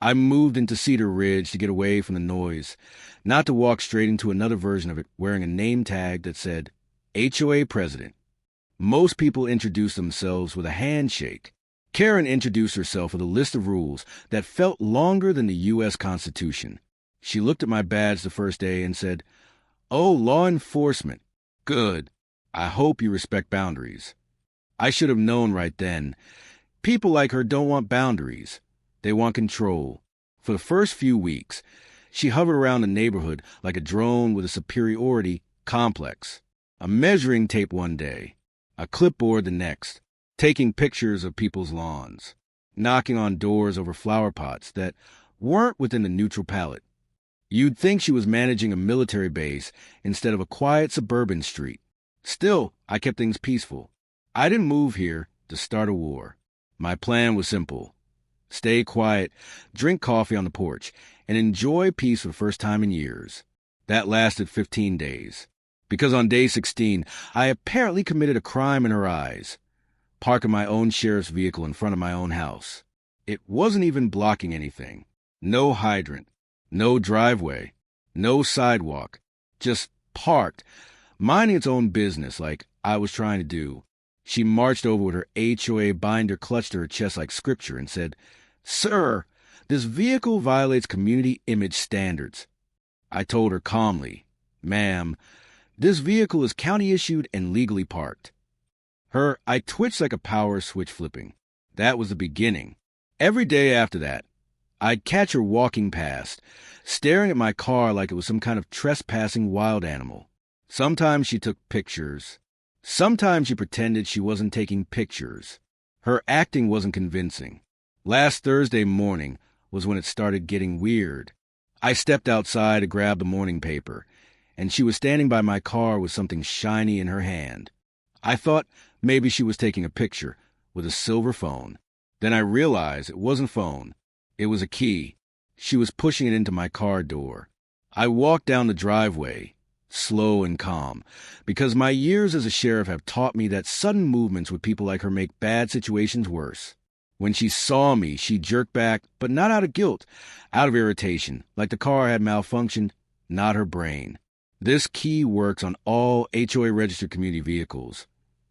I moved into Cedar Ridge to get away from the noise, not to walk straight into another version of it wearing a name tag that said HOA President. Most people introduce themselves with a handshake. Karen introduced herself with a list of rules that felt longer than the U.S. Constitution. She looked at my badge the first day and said, "Oh, law enforcement. Good. I hope you respect boundaries." I should have known right then. People like her don't want boundaries. They want control. For the first few weeks, she hovered around the neighborhood like a drone with a superiority complex. A measuring tape one day, a clipboard the next, taking pictures of people's lawns, knocking on doors over flower pots that weren't within the neutral palette. You'd think she was managing a military base instead of a quiet suburban street. Still, I kept things peaceful. I didn't move here to start a war. My plan was simple. Stay quiet, drink coffee on the porch, and enjoy peace for the first time in years. That lasted 15 days. Because on day 16, I apparently committed a crime in her eyes. Parking my own sheriff's vehicle in front of my own house. It wasn't even blocking anything. No hydrant. No driveway. No sidewalk. Just parked, minding its own business like I was trying to do. She marched over with her HOA binder clutched to her chest like scripture and said, "Sir, this vehicle violates community image standards." I told her calmly, "Ma'am, this vehicle is county-issued and legally parked." I twitched like a power switch flipping. That was the beginning. Every day after that, I'd catch her walking past, staring at my car like it was some kind of trespassing wild animal. Sometimes she took pictures. Sometimes she pretended she wasn't taking pictures. Her acting wasn't convincing. Last Thursday morning was when it started getting weird. I stepped outside to grab the morning paper, and she was standing by my car with something shiny in her hand. I thought maybe she was taking a picture with a silver phone. Then I realized it wasn't a phone. It was a key. She was pushing it into my car door. I walked down the driveway, slow and calm, because my years as a sheriff have taught me that sudden movements with people like her make bad situations worse. When she saw me, she jerked back, but not out of guilt, out of irritation, like the car had malfunctioned, not her brain. "This key works on all HOA-registered community vehicles,"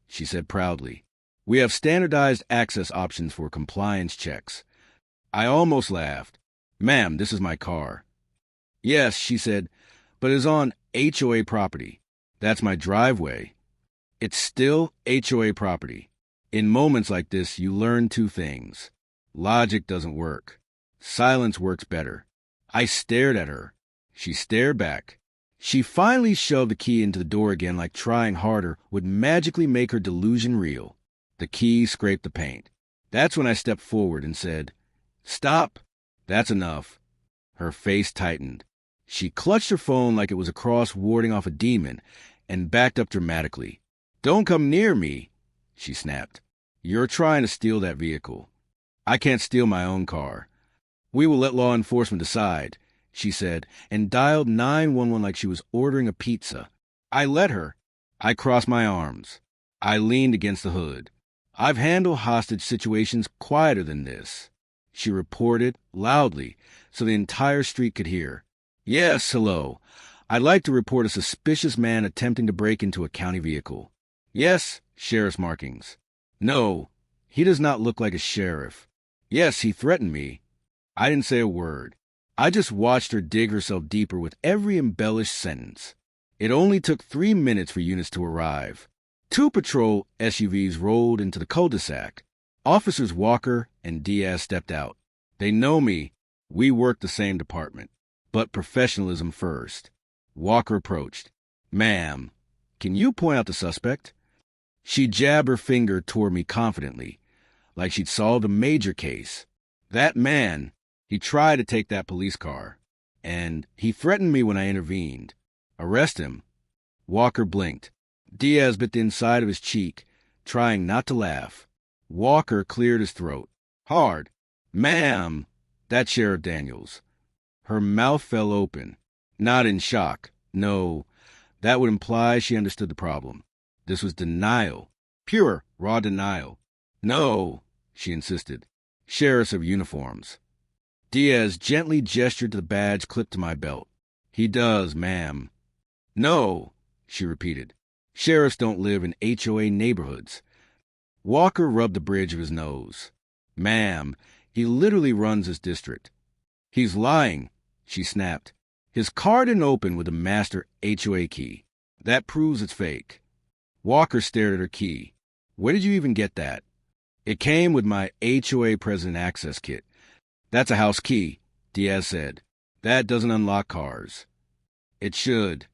she said proudly. "We have standardized access options for compliance checks." I almost laughed. "Ma'am, this is my car." "Yes," she said, "but it's on HOA property." "That's my driveway." "It's still HOA property." In moments like this, you learn two things. Logic doesn't work. Silence works better. I stared at her. She stared back. She finally shoved the key into the door again like trying harder would magically make her delusion real. The key scraped the paint. That's when I stepped forward and said, "Stop. That's enough." Her face tightened. She clutched her phone like it was a cross warding off a demon and backed up dramatically. "Don't come near me," she snapped. "You're trying to steal that vehicle." "I can't steal my own car." "We will let law enforcement decide," she said, and dialed 911 like she was ordering a pizza. I let her. I crossed my arms. I leaned against the hood. "I've handled hostage situations quieter than this," she reported loudly so the entire street could hear. "Yes, hello. I'd like to report a suspicious man attempting to break into a county vehicle." "Yes, sheriff's markings." "No, he does not look like a sheriff." "Yes, he threatened me." I didn't say a word. I just watched her dig herself deeper with every embellished sentence. It only took 3 minutes for units to arrive. 2 patrol SUVs rolled into the cul-de-sac. Officers Walker and Diaz stepped out. They know me. We work the same department. But professionalism first. Walker approached. "Ma'am, can you point out the suspect?" She jabbed her finger toward me confidently, like she'd solved a major case. "That man, he tried to take that police car. And he threatened me when I intervened. Arrest him." Walker blinked. Diaz bit the inside of his cheek, trying not to laugh. Walker cleared his throat. Hard. "Ma'am, that's Sheriff Daniels." Her mouth fell open. Not in shock. No, that would imply she understood the problem. This was denial. Pure, raw denial. "No," she insisted. "Sheriffs have uniforms." Diaz gently gestured to the badge clipped to my belt. He does, ma'am. No, she repeated. Sheriffs don't live in HOA neighborhoods. Walker rubbed the bridge of his nose. Ma'am, he literally runs his district. He's lying, she snapped. His car didn't open with a master HOA key. That proves it's fake. Walker stared at her key. Where did you even get that? It came with my HOA president access kit. That's a house key, Diaz said. That doesn't unlock cars. It should.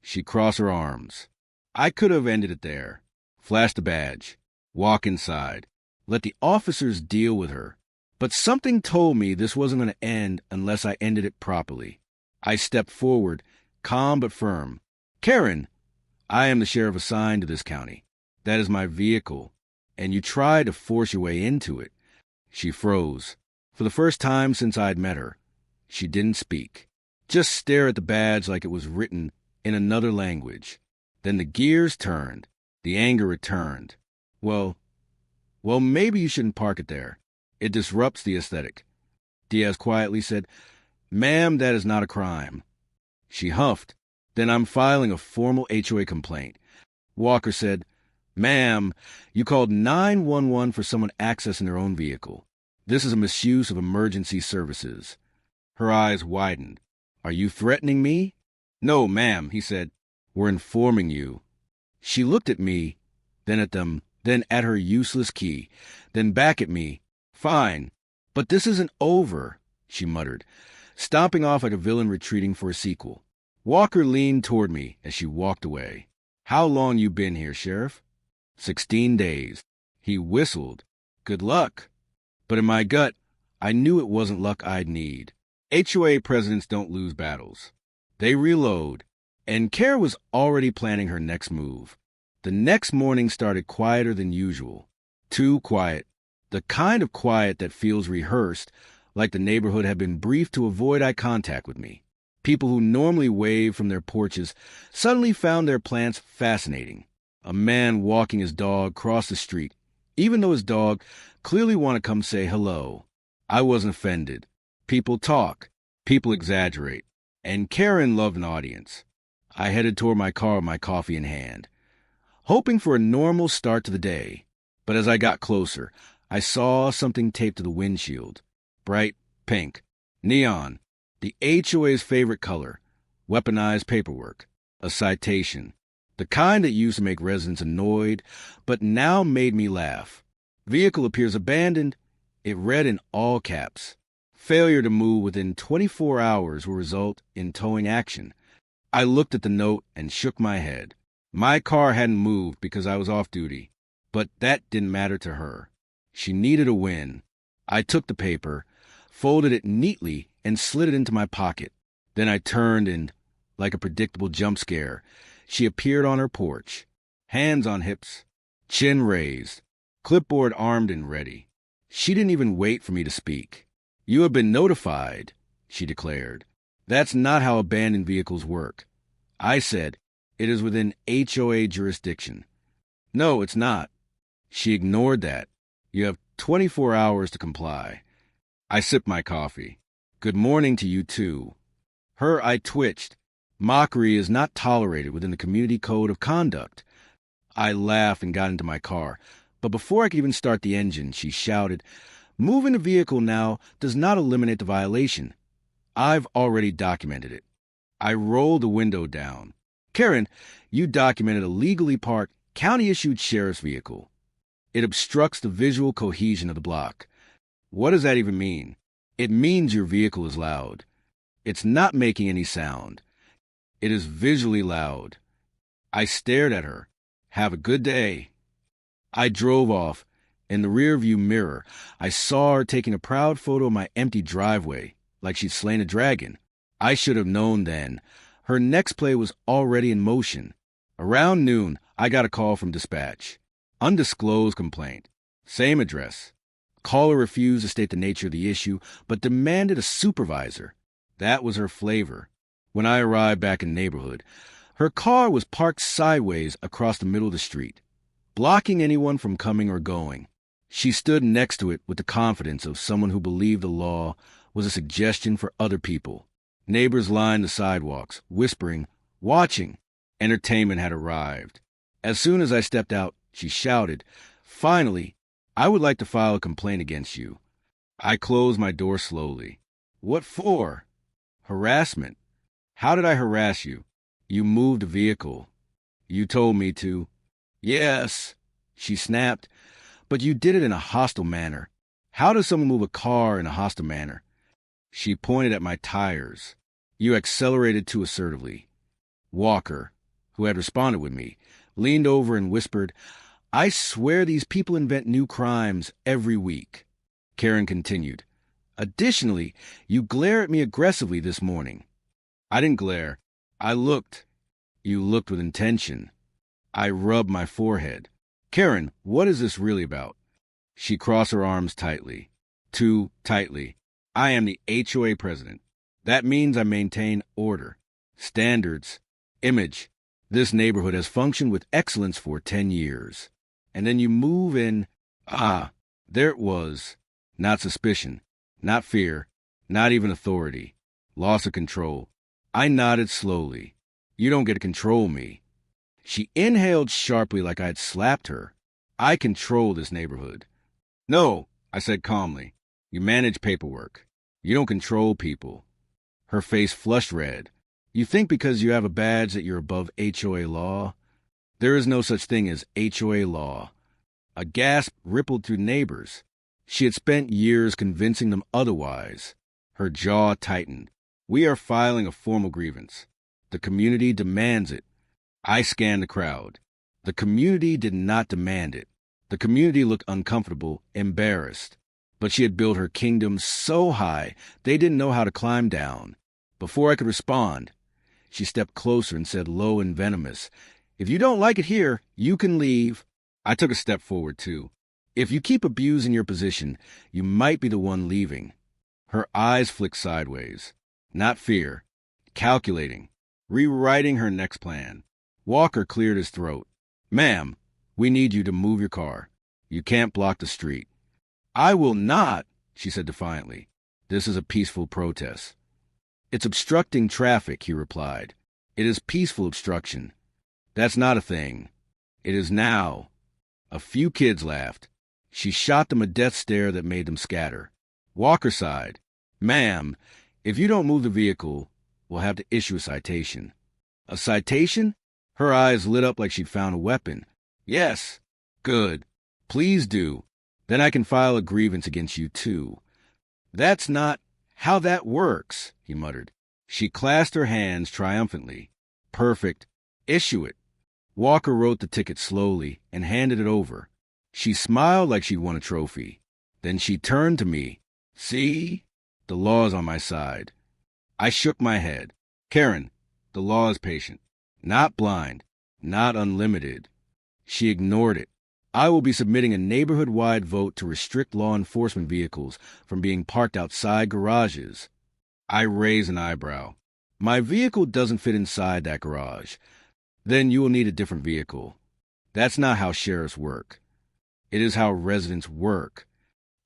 She crossed her arms. I could have ended it there. Flash the badge. Walk inside. Let the officers deal with her. But something told me this wasn't going to end unless I ended it properly. I stepped forward, calm but firm. Karen, I am the sheriff assigned to this county. That is my vehicle. And you tried to force your way into it. She froze. For the first time since I'd met her, she didn't speak. Just stare at the badge like it was written in another language. Then the gears turned. The anger returned. Well, maybe you shouldn't park it there. It disrupts the aesthetic. Diaz quietly said, Ma'am, that is not a crime. She huffed. Then I'm filing a formal HOA complaint. Walker said, Ma'am, you called 911 for someone accessing their own vehicle. This is a misuse of emergency services. Her eyes widened. Are you threatening me? No, ma'am, he said. We're informing you. She looked at me, then at them, then at her useless key, then back at me. Fine, but this isn't over, she muttered, stomping off like a villain retreating for a sequel. Walker leaned toward me as she walked away. How long you been here, Sheriff? 16 days. He whistled. Good luck. But in my gut, I knew it wasn't luck I'd need. HOA presidents don't lose battles. They reload. And Kara was already planning her next move. The next morning started quieter than usual. Too quiet. The kind of quiet that feels rehearsed, like the neighborhood had been briefed to avoid eye contact with me. People who normally wave from their porches suddenly found their plants fascinating. A man walking his dog crossed the street, even though his dog clearly wanted to come say hello. I wasn't offended. People talk. People exaggerate. And Karen loved an audience. I headed toward my car with my coffee in hand, hoping for a normal start to the day. But as I got closer, I saw something taped to the windshield. Bright pink. Neon. The HOA's favorite color. Weaponized paperwork. A citation. The kind that used to make residents annoyed, but now made me laugh. Vehicle appears abandoned. It read in all caps. Failure to move within 24 hours will result in towing action. I looked at the note and shook my head. My car hadn't moved because I was off duty, but that didn't matter to her. She needed a win. I took the paper, folded it neatly, and slid it into my pocket. Then I turned and, like a predictable jump scare, she appeared on her porch, hands on hips, chin raised, clipboard armed and ready. She didn't even wait for me to speak. You have been notified, she declared. That's not how abandoned vehicles work. I said, it is within HOA jurisdiction. No, it's not. She ignored that. You have 24 hours to comply. I sipped my coffee. Good morning to you, too. Her eye twitched. Mockery is not tolerated within the community code of conduct. I laughed and got into my car, but before I could even start the engine, she shouted, Moving the vehicle now does not eliminate the violation. I've already documented it. I rolled the window down. Karen, you documented a legally parked, county-issued sheriff's vehicle. It obstructs the visual cohesion of the block. What does that even mean? It means your vehicle is loud. It's not making any sound. It is visually loud. I stared at her. Have a good day. I drove off. In the rearview mirror, I saw her taking a proud photo of my empty driveway, like she'd slain a dragon. I should have known then. Her next play was already in motion. Around noon, I got a call from dispatch. Undisclosed complaint. Same address. Caller refused to state the nature of the issue, but demanded a supervisor. That was her flavor. When I arrived back in the neighborhood, her car was parked sideways across the middle of the street, blocking anyone from coming or going. She stood next to it with the confidence of someone who believed the law was a suggestion for other people. Neighbors lined the sidewalks, whispering, watching. Entertainment had arrived. As soon as I stepped out, she shouted, "Finally, I would like to file a complaint against you." I closed my door slowly. "What for?" "Harassment." "How did I harass you?" "You moved a vehicle." "You told me to." "Yes," she snapped, "but you did it in a hostile manner." "How does someone move a car in a hostile manner?" She pointed at my tires. "You accelerated too assertively." Walker, who had responded with me, leaned over and whispered, "I swear these people invent new crimes every week." Karen continued, "Additionally, you glare at me aggressively this morning." "I didn't glare. I looked." "You looked with intention." I rubbed my forehead. "Karen, what is this really about?" She crossed her arms tightly. Too tightly. "I am the HOA president. That means I maintain order, standards, image. This neighborhood has functioned with excellence for 10 years. And then you move in." There it was. Not suspicion, not fear, not even authority. Loss of control. I nodded slowly. "You don't get to control me." She inhaled sharply like I had slapped her. "I control this neighborhood." "No," I said calmly. "You manage paperwork. You don't control people." Her face flushed red. "You think because you have a badge that you're above HOA law? There is no such thing as HOA law." A gasp rippled through neighbors. She had spent years convincing them otherwise. Her jaw tightened. "We are filing a formal grievance. The community demands it." I scanned the crowd. The community did not demand it. The community looked uncomfortable, embarrassed. But she had built her kingdom so high they didn't know how to climb down. Before I could respond, she stepped closer and said low and venomous, "If you don't like it here, you can leave." I took a step forward, too. "If you keep abusing your position, you might be the one leaving." Her eyes flicked sideways. Not fear. Calculating. Rewriting her next plan. Walker cleared his throat. "Ma'am, we need you to move your car. You can't block the street." "I will not," she said defiantly. "This is a peaceful protest." "It's obstructing traffic," he replied. "It is peaceful obstruction." "That's not a thing." "It is now." A few kids laughed. She shot them a death stare that made them scatter. Walker sighed. "Ma'am, if you don't move the vehicle, we'll have to issue a citation." "A citation?" Her eyes lit up like she'd found a weapon. "Yes." "Good. Please do. Then I can file a grievance against you, too." "That's not how that works," he muttered. She clasped her hands triumphantly. "Perfect. Issue it." Walker wrote the ticket slowly and handed it over. She smiled like she'd won a trophy. Then she turned to me. "See? The law is on my side." I shook my head. "Karen, the law is patient. Not blind. Not unlimited." She ignored it. "I will be submitting a neighborhood-wide vote to restrict law enforcement vehicles from being parked outside garages." I raised an eyebrow. "My vehicle doesn't fit inside that garage. Then you will need a different vehicle." "That's not how sheriffs work." "It is how residents work."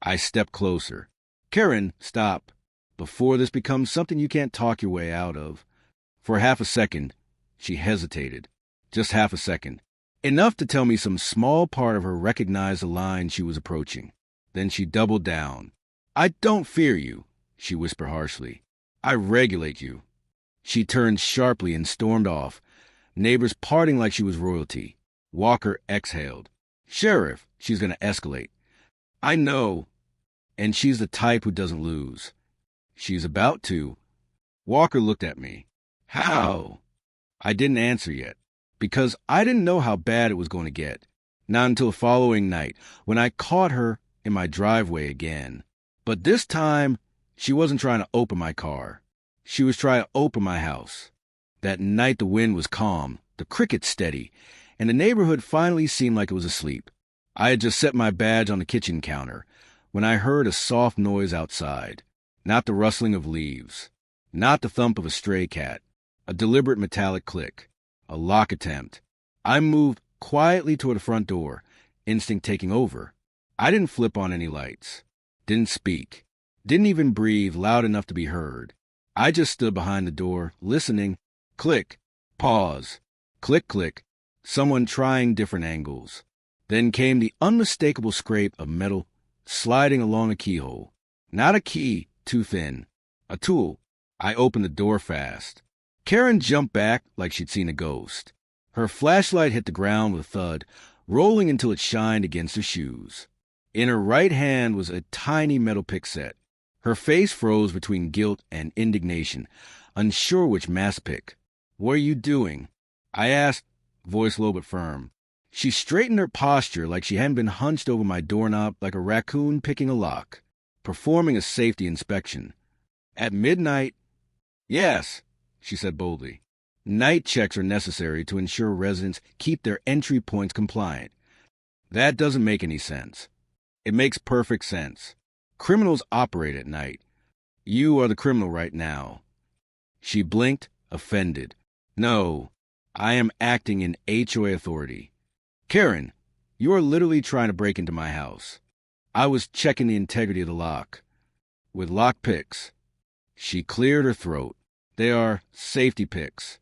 I stepped closer. "Karen, stop. Before this becomes something you can't talk your way out of." For half a second, she hesitated. Just half a second. Enough to tell me some small part of her recognized the line she was approaching. Then she doubled down. "I don't fear you," she whispered harshly. "I regulate you." She turned sharply and stormed off, neighbors parting like she was royalty. Walker exhaled. "Sheriff, she's going to escalate." "I know." "And she's the type who doesn't lose." "She's about to." Walker looked at me. "How?" I didn't answer yet, because I didn't know how bad it was going to get. Not until the following night, when I caught her in my driveway again. But this time, she wasn't trying to open my car. She was trying to open my house. That night the wind was calm, the crickets steady, and the neighborhood finally seemed like it was asleep. I had just set my badge on the kitchen counter when I heard a soft noise outside. Not the rustling of leaves. Not the thump of a stray cat. A deliberate metallic click. A lock attempt. I moved quietly toward the front door, instinct taking over. I didn't flip on any lights. Didn't speak. Didn't even breathe loud enough to be heard. I just stood behind the door, listening. Click. Pause. Click, click. Someone trying different angles. Then came the unmistakable scrape of metal sliding along a keyhole. Not a key, too thin. A tool. I opened the door fast. Karen jumped back like she'd seen a ghost. Her flashlight hit the ground with a thud, rolling until it shined against her shoes. In her right hand was a tiny metal pick set. Her face froze between guilt and indignation, unsure which mass pick. "What are you doing?" I asked, voice low but firm. She straightened her posture like she hadn't been hunched over my doorknob like a raccoon picking a lock, performing a safety inspection. "At midnight?" "Yes," she said boldly. "Night checks are necessary to ensure residents keep their entry points compliant." "That doesn't make any sense." "It makes perfect sense. Criminals operate at night. You are the criminal right now." She blinked, offended. "No, I am acting in HOA authority." "Karen, you are literally trying to break into my house." "I was checking the integrity of the lock." "With lock picks." She cleared her throat. "They are safety picks."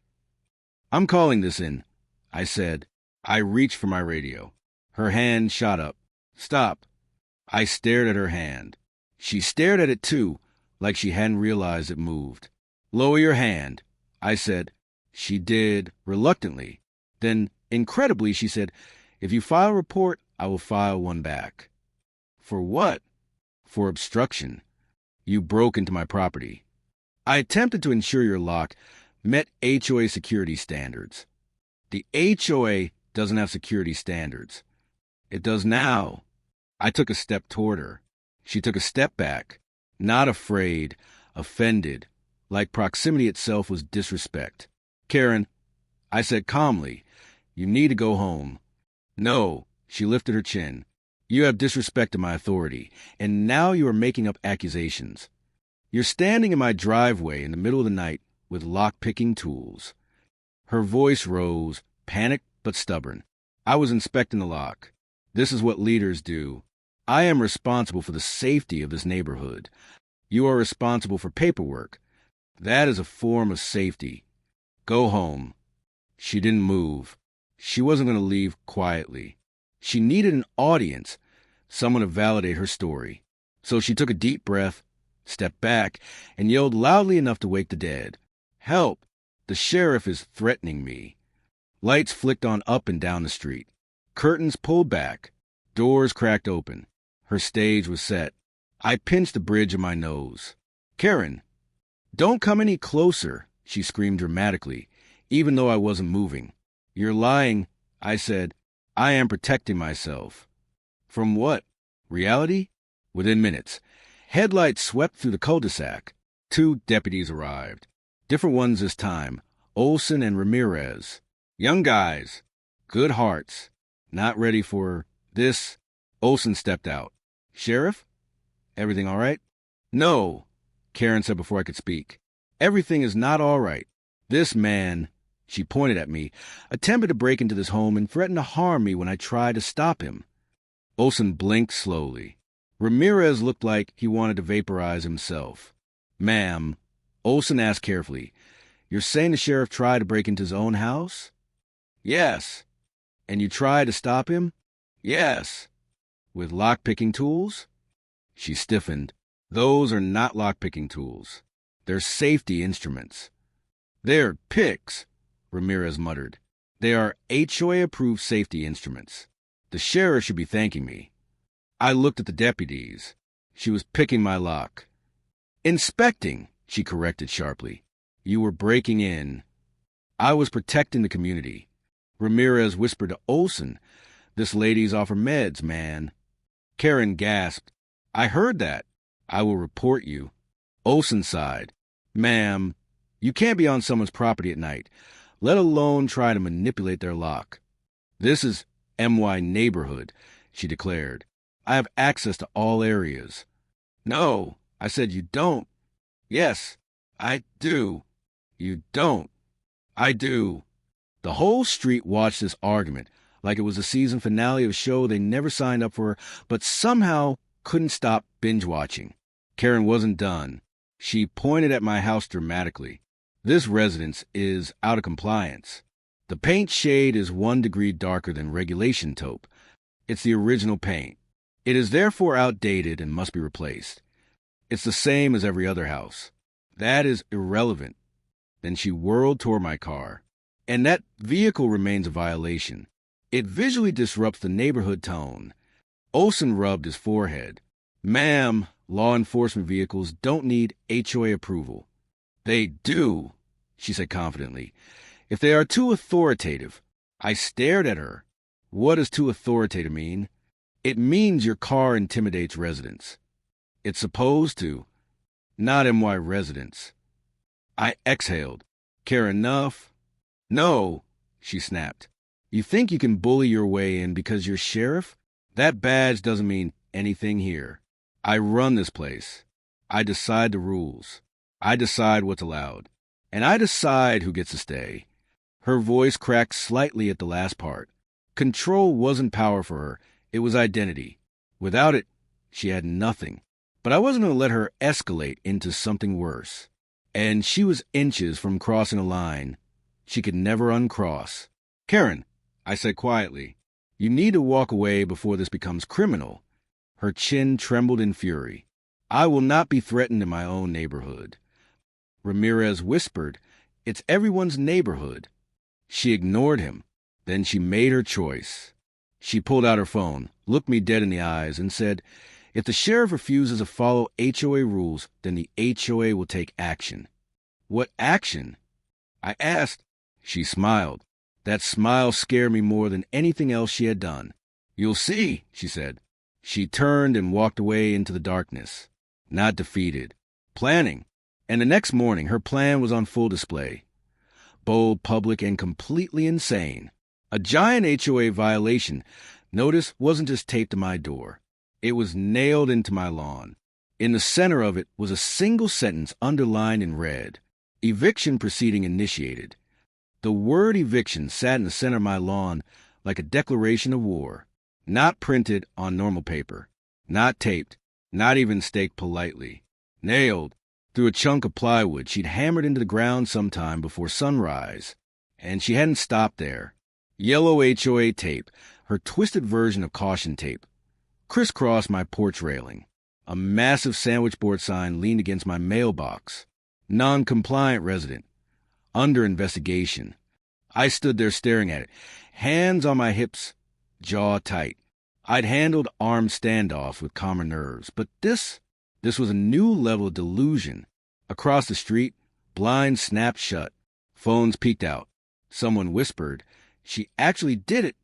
"I'm calling this in," I said. I reached for my radio. Her hand shot up. "Stop." I stared at her hand. She stared at it too, like she hadn't realized it moved. "Lower your hand," I said. She did, reluctantly. Then, incredibly, she said, "If you file a report, I will file one back." "For what?" "For obstruction. You broke into my property. I attempted to ensure your lock met HOA security standards." "The HOA doesn't have security standards." "It does now." I took a step toward her. She took a step back, not afraid, offended, like proximity itself was disrespect. "Karen," I said calmly, "you need to go home." "No," she lifted her chin. "You have disrespected my authority, and now you are making up accusations. You're standing in my driveway in the middle of the night with lock-picking tools." Her voice rose, panicked but stubborn. "I was inspecting the lock. This is what leaders do. I am responsible for the safety of this neighborhood. You are responsible for paperwork. That is a form of safety. Go home." She didn't move. She wasn't going to leave quietly. She needed an audience, someone to validate her story. So she took a deep breath, stepped back, and yelled loudly enough to wake the dead. "Help! The sheriff is threatening me." Lights flicked on up and down the street. Curtains pulled back. Doors cracked open. Her stage was set. I pinched the bridge of my nose. "Karen, don't come any closer," she screamed dramatically, even though I wasn't moving. "You're lying," I said. "I am protecting myself." "From what? Reality?" Within minutes, headlights swept through the cul-de-sac. 2 deputies arrived. Different ones this time, Olson and Ramirez. Young guys. Good hearts. Not ready for this. Olson stepped out. "Sheriff? Everything all right?" "No," Karen said before I could speak. "Everything is not all right. This man," she pointed at me, "attempted to break into this home and threatened to harm me when I tried to stop him." Olson blinked slowly. Ramirez looked like he wanted to vaporize himself. "Ma'am," Olson asked carefully, "you're saying the sheriff tried to break into his own house?" "Yes." "And you tried to stop him?" "Yes." "With lock-picking tools?" She stiffened. "Those are not lock-picking tools. They're safety instruments." "They're picks," Ramirez muttered. "They are HOA-approved safety instruments. The sheriff should be thanking me." I looked at the deputies. She was picking my lock. "Inspecting," she corrected sharply. "You were breaking in." "I was protecting the community." Ramirez whispered to Olson, "This lady's off her meds, man." Karen gasped. "I heard that. I will report you." Olson sighed. "Ma'am, you can't be on someone's property at night, let alone try to manipulate their lock." "This is MY neighborhood," she declared. "I have access to all areas." "No," I said, "you don't." "Yes, I do." "You don't." "I do." The whole street watched this argument like it was a season finale of a show they never signed up for, but somehow couldn't stop binge-watching. Karen wasn't done. She pointed at my house dramatically. This residence is out of compliance. The paint shade is 1 degree darker than regulation taupe. It's the original paint. It is therefore outdated and must be replaced. It's the same as every other house. That is irrelevant. Then she whirled toward my car. And that vehicle remains a violation. It visually disrupts the neighborhood tone. Olson rubbed his forehead. Ma'am, law enforcement vehicles don't need HOA approval. They do, she said confidently. If they are too authoritative. I stared at her. What does too authoritative mean? It means your car intimidates residents. It's supposed to. Not MY residents. I exhaled. Care enough? No, she snapped. You think you can bully your way in because you're sheriff? That badge doesn't mean anything here. I run this place. I decide the rules. I decide what's allowed. And I decide who gets to stay. Her voice cracked slightly at the last part. Control wasn't power for her. It was identity. Without it, she had nothing. But I wasn't going to let her escalate into something worse. And she was inches from crossing a line she could never uncross. Karen, I said quietly, you need to walk away before this becomes criminal. Her chin trembled in fury. I will not be threatened in my own neighborhood. Ramirez whispered, it's everyone's neighborhood. She ignored him. Then she made her choice. She pulled out her phone, looked me dead in the eyes, and said, if the sheriff refuses to follow HOA rules, then the HOA will take action. What action? I asked. She smiled. That smile scared me more than anything else she had done. You'll see, she said. She turned and walked away into the darkness. Not defeated. Planning. And the next morning, her plan was on full display. Bold, public, and completely insane. A giant HOA violation. Notice wasn't just taped to my door. It was nailed into my lawn. In the center of it was a single sentence underlined in red. Eviction proceeding initiated. The word eviction sat in the center of my lawn like a declaration of war. Not printed on normal paper. Not taped. Not even staked politely. Nailed. Through a chunk of plywood she'd hammered into the ground sometime before sunrise. And she hadn't stopped there. Yellow HOA tape, her twisted version of caution tape, crisscrossed my porch railing. A massive sandwich board sign leaned against my mailbox. Non-compliant resident. Under investigation. I stood there staring at it, hands on my hips, jaw tight. I'd handled armed standoffs with calmer nerves, but this was a new level of delusion. Across the street, blinds snapped shut. Phones peeked out. Someone whispered, she actually did it.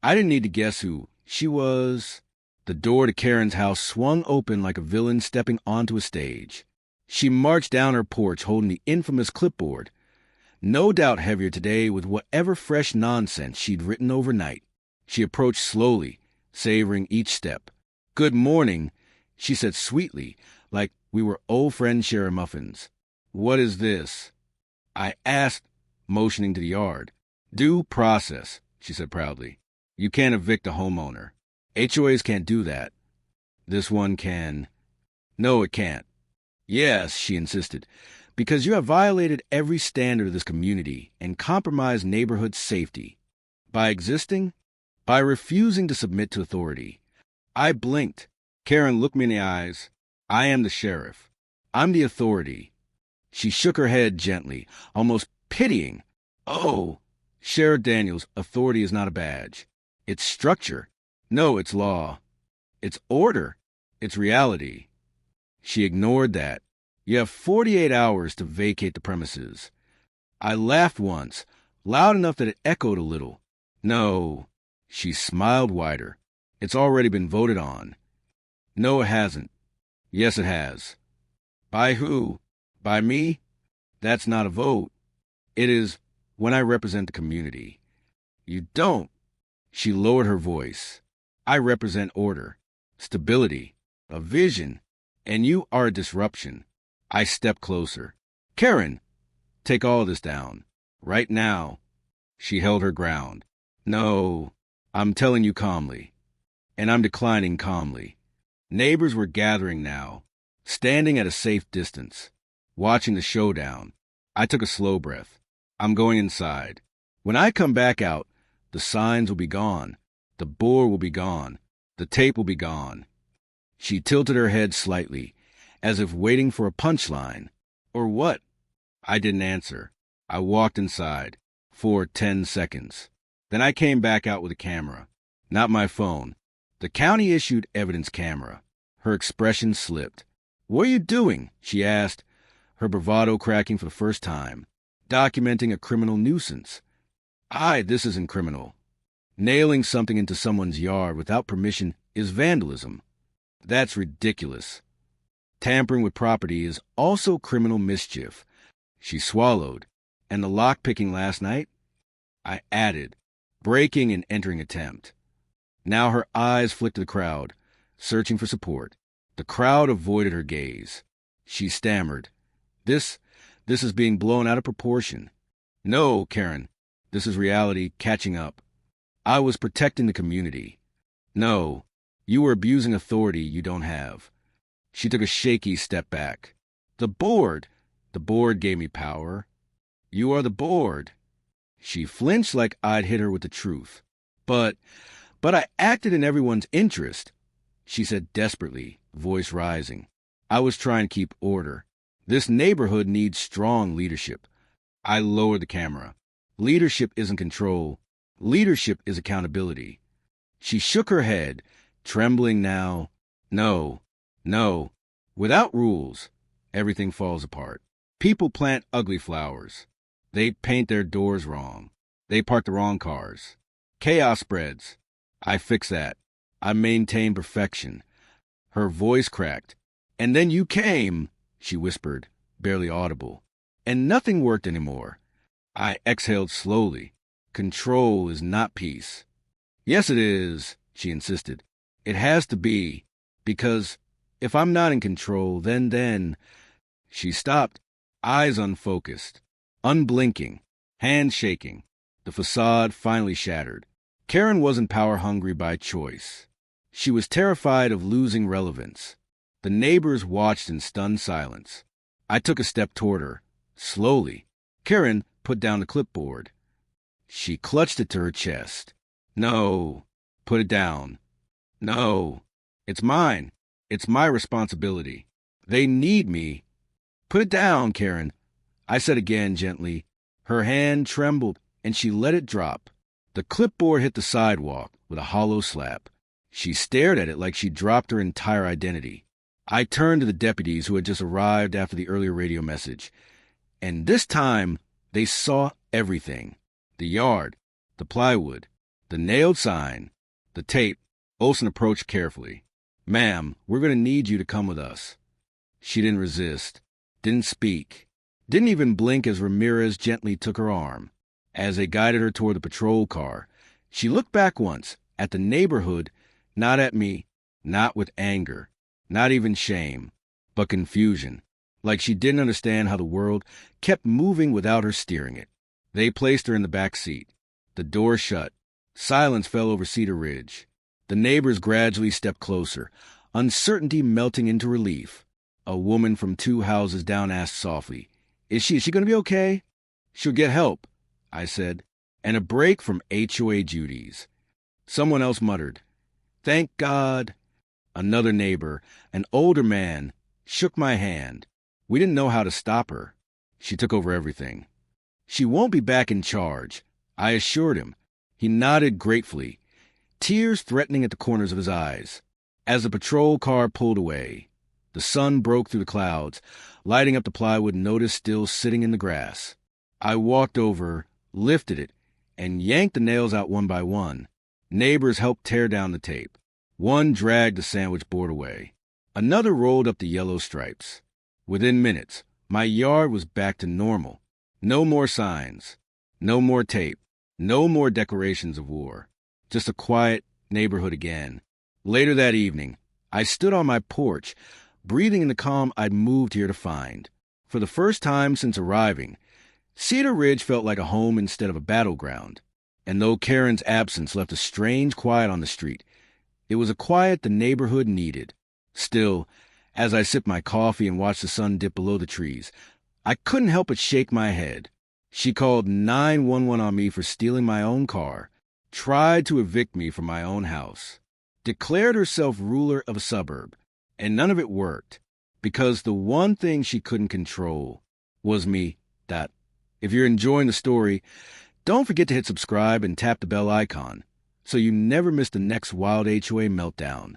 I didn't need to guess who. She was... The door to Karen's house swung open like a villain stepping onto a stage. She marched down her porch holding the infamous clipboard, no doubt heavier today with whatever fresh nonsense she'd written overnight. She approached slowly, savoring each step. Good morning, she said sweetly, like we were old friends sharing muffins. What is this? I asked, motioning to the yard. Due process, she said proudly. You can't evict a homeowner. HOAs can't do that. This one can. No, it can't. Yes, she insisted, because you have violated every standard of this community and compromised neighborhood safety. By existing? By refusing to submit to authority. I blinked. Karen looked me in the eyes. I am the sheriff. I'm the authority. She shook her head gently, almost pitying. Oh, Sheriff Daniels, authority is not a badge. It's structure. No, it's law. It's order. It's reality. She ignored that. You have 48 hours to vacate the premises. I laughed once, loud enough that it echoed a little. No. She smiled wider. It's already been voted on. No, it hasn't. Yes, it has. By who? By me? That's not a vote. It is when I represent the community. You don't. She lowered her voice. I represent order, stability, a vision, and you are a disruption. I stepped closer. Karen, take all this down. Right now. She held her ground. No, I'm telling you calmly. And I'm declining calmly. Neighbors were gathering now. standing at a safe distance, watching the showdown. I took a slow breath. I'm going inside. When I come back out, the signs will be gone. The board will be gone. The tape will be gone. She tilted her head slightly, as if waiting for a punchline. Or what? I didn't answer. I walked inside for 10 seconds. Then I came back out with a camera. Not my phone. The county-issued evidence camera. Her expression slipped. "What are you doing?" she asked, her bravado cracking for the first time. "Documenting a criminal nuisance." This isn't criminal. Nailing something into someone's yard without permission is vandalism. That's ridiculous. Tampering with property is also criminal mischief. She swallowed. And the lock-picking last night? I added, breaking and entering attempt. Now her eyes flicked to the crowd, searching for support. The crowd avoided her gaze. She stammered. This is being blown out of proportion. No, Karen, this is reality catching up. I was protecting the community. No, you were abusing authority you don't have. She took a shaky step back. The board gave me power. You are the board. She flinched like I'd hit her with the truth. But I acted in everyone's interest, she said desperately, voice rising. I was trying to keep order. This neighborhood needs strong leadership. I lowered the camera. Leadership isn't control. Leadership is accountability. She shook her head, trembling now. No. Without rules, everything falls apart. People plant ugly flowers. They paint their doors wrong. They park the wrong cars. Chaos spreads. I fix that. I maintain perfection. Her voice cracked. And then you came, she whispered, barely audible. And nothing worked anymore. I exhaled slowly. Control is not peace. Yes, it is, she insisted. It has to be. Because if I'm not in control, then... She stopped, eyes unfocused, unblinking, hands shaking. The facade finally shattered. Karen wasn't power-hungry by choice. She was terrified of losing relevance. The neighbors watched in stunned silence. I took a step toward her, slowly. Karen put down the clipboard. She clutched it to her chest. No, put it down. No, it's mine. It's my responsibility. They need me. Put it down, Karen, I said again gently. Her hand trembled, and she let it drop. The clipboard hit the sidewalk with a hollow slap. She stared at it like she'd dropped her entire identity. I turned to the deputies who had just arrived after the earlier radio message. And this time, they saw everything. The yard, the plywood, the nailed sign, the tape. Olson approached carefully. "Ma'am, we're going to need you to come with us." She didn't resist, didn't speak, didn't even blink as Ramirez gently took her arm. As they guided her toward the patrol car, she looked back once at the neighborhood, not at me, not with anger, not even shame, but confusion, like she didn't understand how the world kept moving without her steering it. They placed her in the back seat. The door shut. Silence fell over Cedar Ridge. The neighbors gradually stepped closer, uncertainty melting into relief. A woman from 2 houses down asked softly, Is she going to be okay?" "She'll get help," I said, "and a break from HOA duties." Someone else muttered, "Thank God." Another neighbor, an older man, shook my hand. We didn't know how to stop her. She took over everything. "She won't be back in charge," I assured him. He nodded gratefully, tears threatening at the corners of his eyes. As the patrol car pulled away, the sun broke through the clouds, lighting up the plywood notice still sitting in the grass. I walked over, lifted it, and yanked the nails out one by one. Neighbors helped tear down the tape. One dragged the sandwich board away. Another rolled up the yellow stripes. Within minutes, my yard was back to normal. No more signs. No more tape. No more declarations of war. Just a quiet neighborhood again. Later that evening, I stood on my porch, breathing in the calm I'd moved here to find. For the first time since arriving, Cedar Ridge felt like a home instead of a battleground. And though Karen's absence left a strange quiet on the street, it was a quiet the neighborhood needed. Still, As I sipped my coffee and watched the sun dip below the trees, I couldn't help but shake my head. She called 911 on me for stealing my own car, tried to evict me from my own house, declared herself ruler of a suburb, and none of it worked, because the one thing she couldn't control was me. If you're enjoying the story, don't forget to hit subscribe and tap the bell icon so you never miss the next wild HOA meltdown.